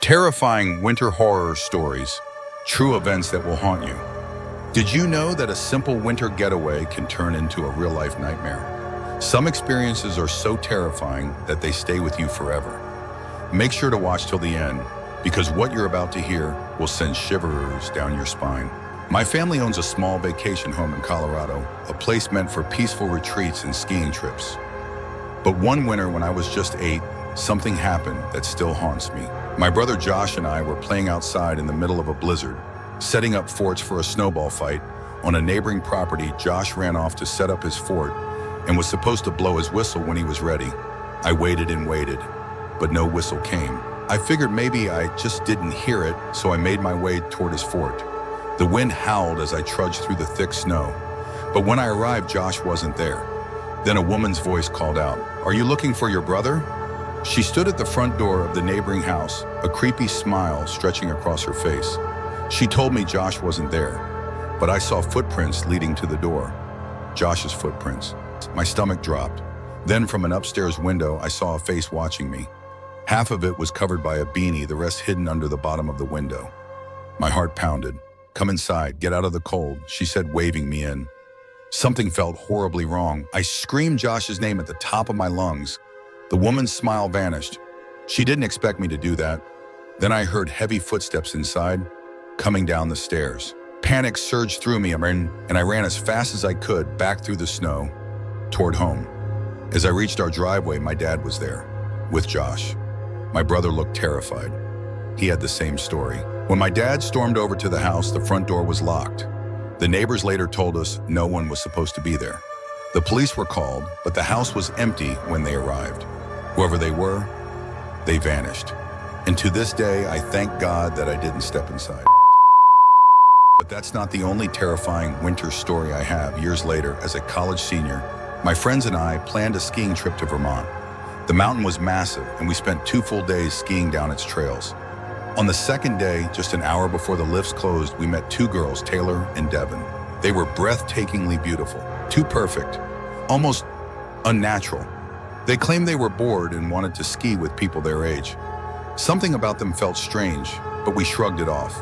Terrifying winter horror stories, true events that will haunt you. Did you know that a simple winter getaway can turn into a real-life nightmare? Some experiences are so terrifying that they stay with you forever. Make sure to watch till the end, because what you're about to hear will send shivers down your spine. My family owns a small vacation home in Colorado, a place meant for peaceful retreats and skiing trips. But one winter when I was just 8, something happened that still haunts me. My brother Josh and I were playing outside in the middle of a blizzard, setting up forts for a snowball fight. On a neighboring property, Josh ran off to set up his fort and was supposed to blow his whistle when he was ready. I waited and waited, but no whistle came. I figured maybe I just didn't hear it, so I made my way toward his fort. The wind howled as I trudged through the thick snow, but when I arrived, Josh wasn't there. Then a woman's voice called out, "Are you looking for your brother?" She stood at the front door of the neighboring house, a creepy smile stretching across her face. She told me Josh wasn't there, but I saw footprints leading to the door. Josh's footprints. My stomach dropped. Then from an upstairs window, I saw a face watching me. Half of it was covered by a beanie, the rest hidden under the bottom of the window. My heart pounded. "Come inside, get out of the cold," she said, waving me in. Something felt horribly wrong. I screamed Josh's name at the top of my lungs. The woman's smile vanished. She didn't expect me to do that. Then I heard heavy footsteps inside, coming down the stairs. Panic surged through me, and I ran as fast as I could back through the snow, toward home. As I reached our driveway, my dad was there, with Josh. My brother looked terrified. He had the same story. When my dad stormed over to the house, the front door was locked. The neighbors later told us no one was supposed to be there. The police were called, but the house was empty when they arrived. Whoever they were, they vanished. And to this day, I thank God that I didn't step inside. But that's not the only terrifying winter story I have. Years later, as a college senior, my friends and I planned a skiing trip to Vermont. The mountain was massive, and we spent 2 full days skiing down its trails. On the second day, just an hour before the lifts closed, we met 2 girls, Taylor and Devin. They were breathtakingly beautiful, too perfect, almost unnatural. They claimed they were bored and wanted to ski with people their age. Something about them felt strange, but we shrugged it off.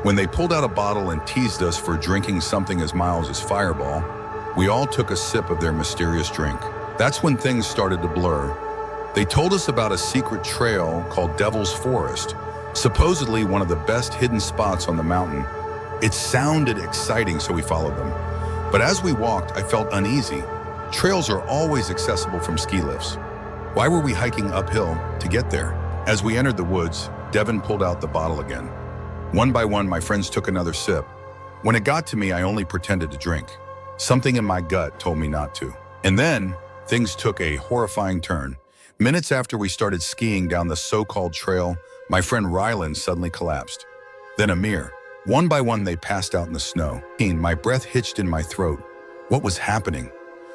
When they pulled out a bottle and teased us for drinking something as mild as Fireball, we all took a sip of their mysterious drink. That's when things started to blur. They told us about a secret trail called Devil's Forest, supposedly one of the best hidden spots on the mountain. It sounded exciting, so we followed them. But as we walked, I felt uneasy. Trails are always accessible from ski lifts. Why were we hiking uphill to get there? As we entered the woods, Devin pulled out the bottle again. One by one, my friends took another sip. When it got to me, I only pretended to drink. Something in my gut told me not to. And then, things took a horrifying turn. Minutes after we started skiing down the so-called trail, my friend Ryland suddenly collapsed. Then Amir. One by one, they passed out in the snow. My breath hitched in my throat. What was happening?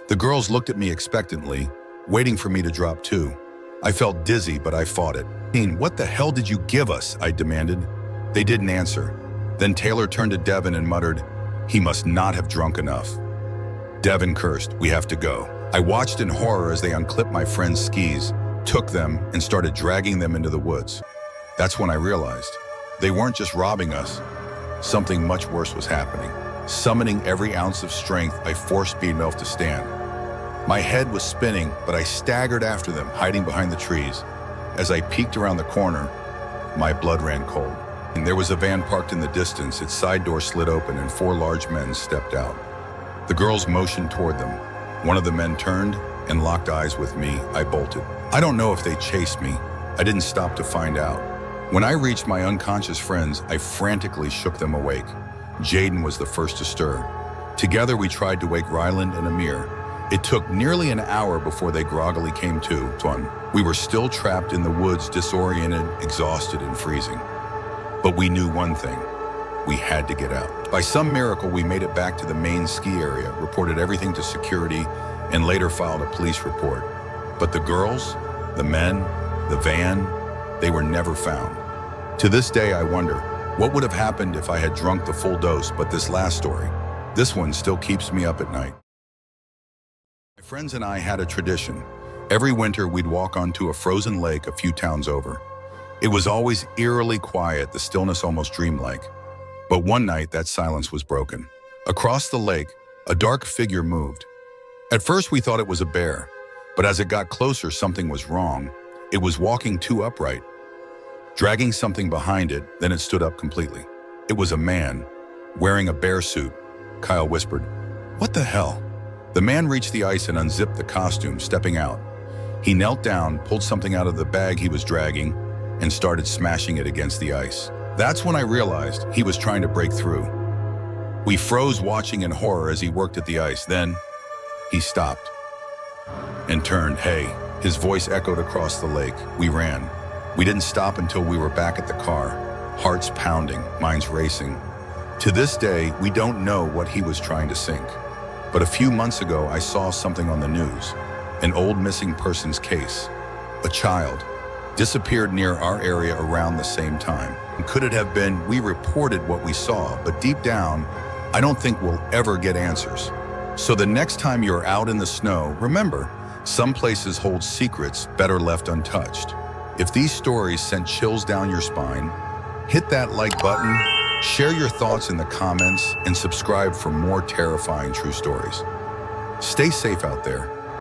The girls looked at me expectantly, waiting for me to drop too. I felt dizzy, but I fought it. "What the hell did you give us?" I demanded. They didn't answer. Then Taylor turned to Devin and muttered, "He must not have drunk enough." Devin cursed, "We have to go." I watched in horror as they unclipped my friend's skis, took them, and started dragging them into the woods. That's when I realized they weren't just robbing us. Something much worse was happening. Summoning every ounce of strength, I forced myself to stand. My head was spinning, but I staggered after them, hiding behind the trees. As I peeked around the corner, my blood ran cold. And there was a van parked in the distance. Its side door slid open and 4 large men stepped out. The girls motioned toward them. One of the men turned and locked eyes with me. I bolted. I don't know if they chased me. I didn't stop to find out. When I reached my unconscious friends, I frantically shook them awake. Jaden was the first to stir. Together, we tried to wake Ryland and Amir. It took nearly an hour before they groggily came to. We were still trapped in the woods, disoriented, exhausted, and freezing. But we knew one thing. We had to get out. By some miracle, we made it back to the main ski area, reported everything to security, and later filed a police report. But the girls, the men, the van, they were never found. To this day, I wonder, what would have happened if I had drunk the full dose? But this last story, this one still keeps me up at night. My friends and I had a tradition. Every winter, we'd walk onto a frozen lake a few towns over. It was always eerily quiet, the stillness almost dreamlike. But one night, that silence was broken. Across the lake, a dark figure moved. At first, we thought it was a bear, but as it got closer, something was wrong. It was walking too upright, dragging something behind it, then it stood up completely. It was a man, wearing a bear suit. Kyle whispered, "What the hell?" The man reached the ice and unzipped the costume, stepping out. He knelt down, pulled something out of the bag he was dragging, and started smashing it against the ice. That's when I realized he was trying to break through. We froze, watching in horror as he worked at the ice. Then he stopped and turned. "Hey," his voice echoed across the lake. We ran. We didn't stop until we were back at the car, hearts pounding, minds racing. To this day, we don't know what he was trying to sink. But a few months ago, I saw something on the news, an old missing persons case. A child disappeared near our area around the same time. Could it have been? We reported what we saw, but deep down, I don't think we'll ever get answers. So the next time you're out in the snow, remember, some places hold secrets better left untouched. If these stories sent chills down your spine, hit that like button, share your thoughts in the comments, and subscribe for more terrifying true stories. Stay safe out there.